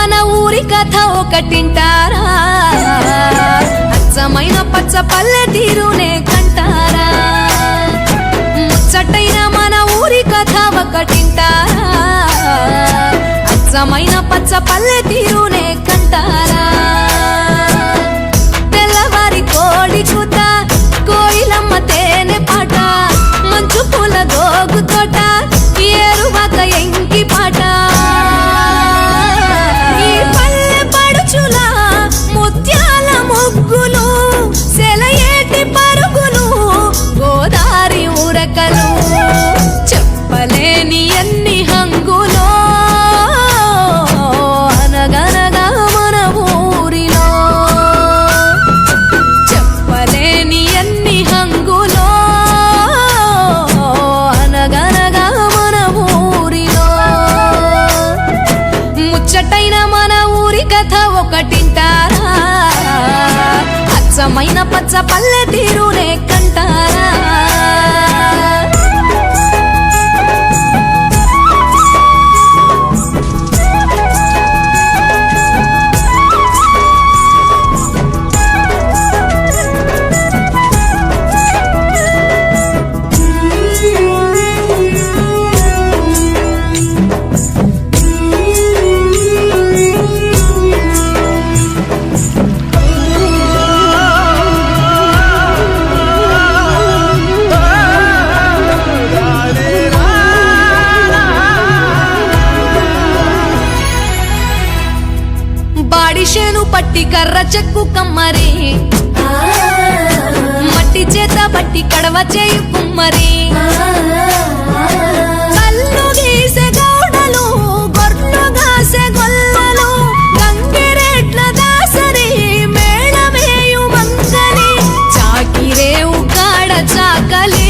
మన ఊరి కథ ఒకటింటారా అచ్చమైన పచ్చ పల్లె తీరునే కంటారా ముచ్చటైన మన ఊరి కథ ఒకటింటారా అచ్చమైన పచ్చ పల్లె తీరునే కంటారా తెల్లవారి కోడి కూత కోయిలమ్మ తేనె పాట మంచు పూల గోగు తోట ఏరువాక ఎంకి పాట ఈ పల్లె పడుచుల ముత్యాల ముగ్గులు సెలయేటి పరుగులు గోదారి ఉరకలు చెప్పలేని ఎన్ని హంగులో అనగనగా మన ఊరిలో చెప్పలేని ఎన్ని హంగులో అనగనగా మన ఊరిలో ముచ్చటైన మన ఊరి కథ ఒకటింటారా అచ్చమైన పచ్చ పల్లె తీరునే కంటారా బాడిషేను పట్టి కర్ర చెక్కు కమ్మరి మట్టి చేత బట్టి కడవ చేయు కుమ్మరి కల్లు గీసే గౌడలు గొర్రెలు గాసే గొల్లలు గంగిరెడ్ల దాసరి మేళమేయు మంగలి చాకిరేవు కాడ చాకలి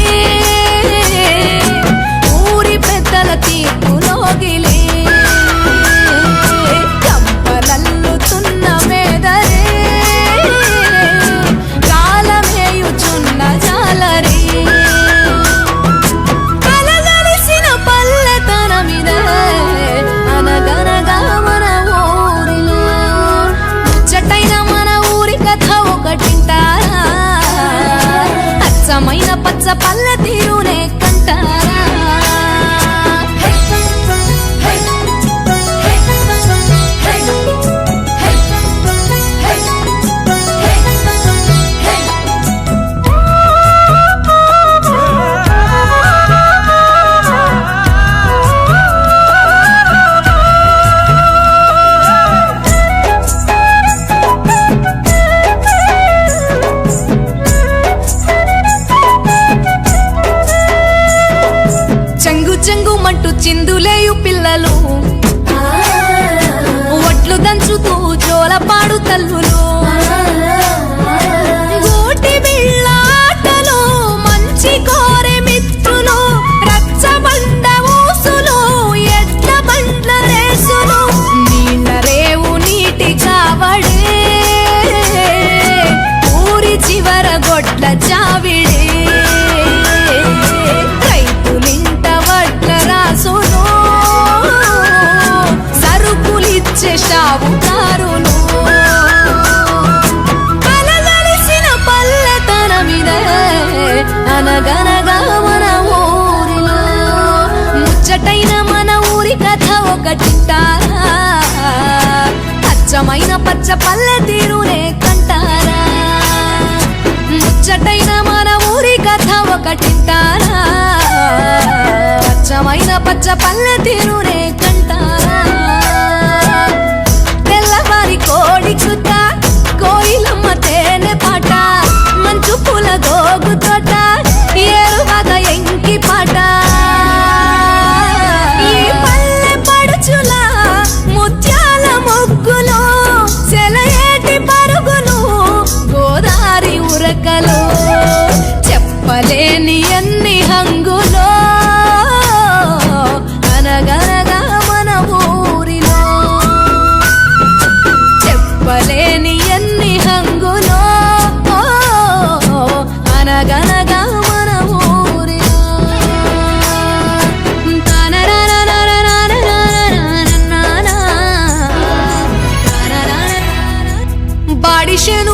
ఊరి పెద్దల తీర్పులోగిలి అచ్చమైన పచ్చ పల్లె తీరునే కంటారా చెంగుమంటూ చిందులేయు పిల్లలు ఒట్లు దంచుతూ జోలపాడు తల్లులు గోటి బిళ్ళ ఆటలు మంచి కోరె మిత్రులు రచ్చబండ ఊసులు ఎడ్ల బండ్ల రేసులు నీళ్ళ రేవు నీటి కావడే ఊరి చివర గొడ్ల చావిడే సరుకులిచ్చే షావుకారులు కలగలిసిన పల్లెతనమిదే అనగనగా మన ఊరిలో ముచ్చటైన మన ఊరి కథ ఒకటింటారా అచ్చమైన పచ్చ పల్లె తీరునే కంటారా ముచ్చటైన మన ఊరి కథ ఒకటింటారా అచ్చమైన పచ్చ పల్లె తీరునే కంటారా తెల్లవారి కోడి కూత కోయిలమ్మ తేనె పాట మంచు పూల గోగు తోట ఏరువాక ఎంకి పాట ఈ పల్లె పడుచుల ముత్యాల ముగ్గులు సెలయేటి పరుగులు గోదారి ఉరకలు చెప్పలేని ఎన్ని హంగులో అనగనగా మన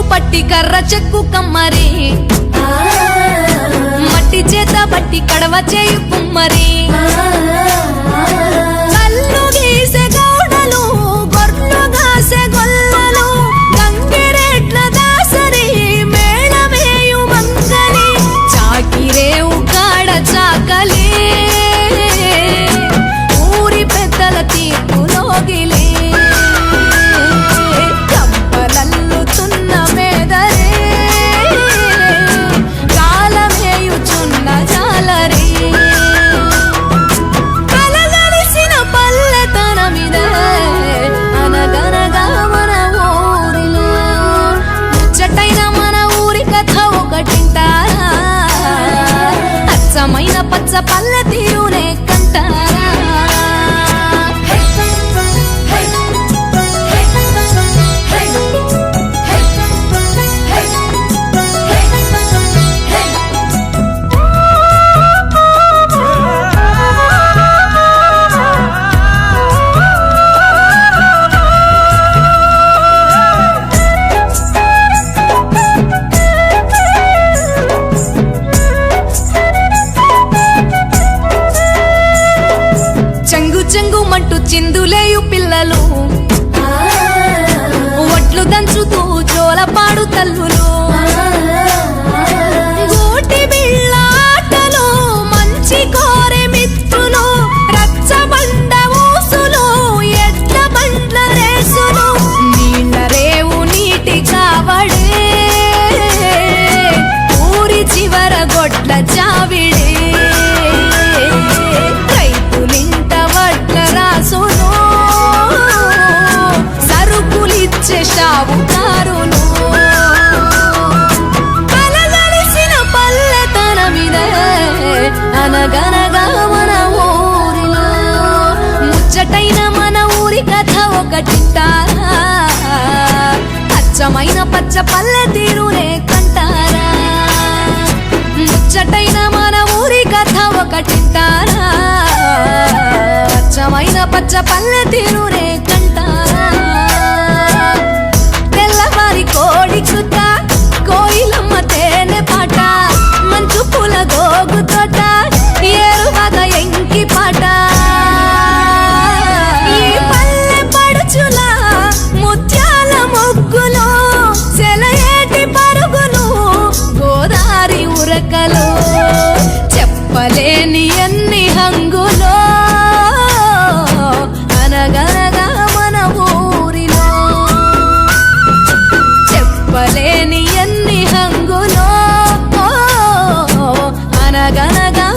పట్టి కర్ర చెక్కు కమ్మరి మట్టి చేత బట్టి కడవ చేయు కుమ్మరి కల్లు గీసే గౌడలు గొర్రెలు గాసే గొల్లలు గంగిరెడ్ల దాసరి మేళమేయు మంగలి చాకిరేవు కాడ చాకలి ఊరి పెద్దల తీర్పులోగిలి కంపలల్లుతున్న మేదరే కాలమేయుచున్న జాలరి కలగలిసిన పల్లెతనమిదే అనగనగా మన ఊరిలో ముచ్చటైన మన ఊరి కథ ఒకటింటారా అచ్చమైన పచ్చ పల్లె తీరునే కంటారా చెంగు మంటూ చిందులేయు పిల్లలు ఒట్లు దంచుతూ జోలపాడు తల్లులు గోటి బిళ్ళాటలు మంచి కోరె మిత్రులు రచ్చబండ ఊసులు ఎడ్ల బండ్ల రేసులు నీళ్ళ రేవు నీటి కావడే ఊరి చివర గొడ్ల చావిడే సరుకులిచ్చే షావుకారులు కలగలిసిన పల్లెతనమిదే అనగనగా మన ఊరిలో ముచ్చటైన మన ఊరి కథ ఒకటింటారా అచ్చమైన పచ్చ పల్లె తీరునే కంటారా ముచ్చటైన మన ఊరి కథ ఒకటింటారా అచ్చమైన పచ్చ పల్లె తీరునే కంటారా తెల్లవారి కోడి కృత కోయిలమ్మ తేనె పాట మంచు పూల గోగు తోట ఏరువాగ ఎంకి పాట ఈ పల్లె పడుచుల ముత్యాల మొగ్గులు సెలయేటి పరుగులు గోదారి ఉరకలు చెప్పలేని ఎన్ని హంగులో అనగనగా మన ఊరిలో చెప్పలేని ఎన్ని హంగులో అనగనగా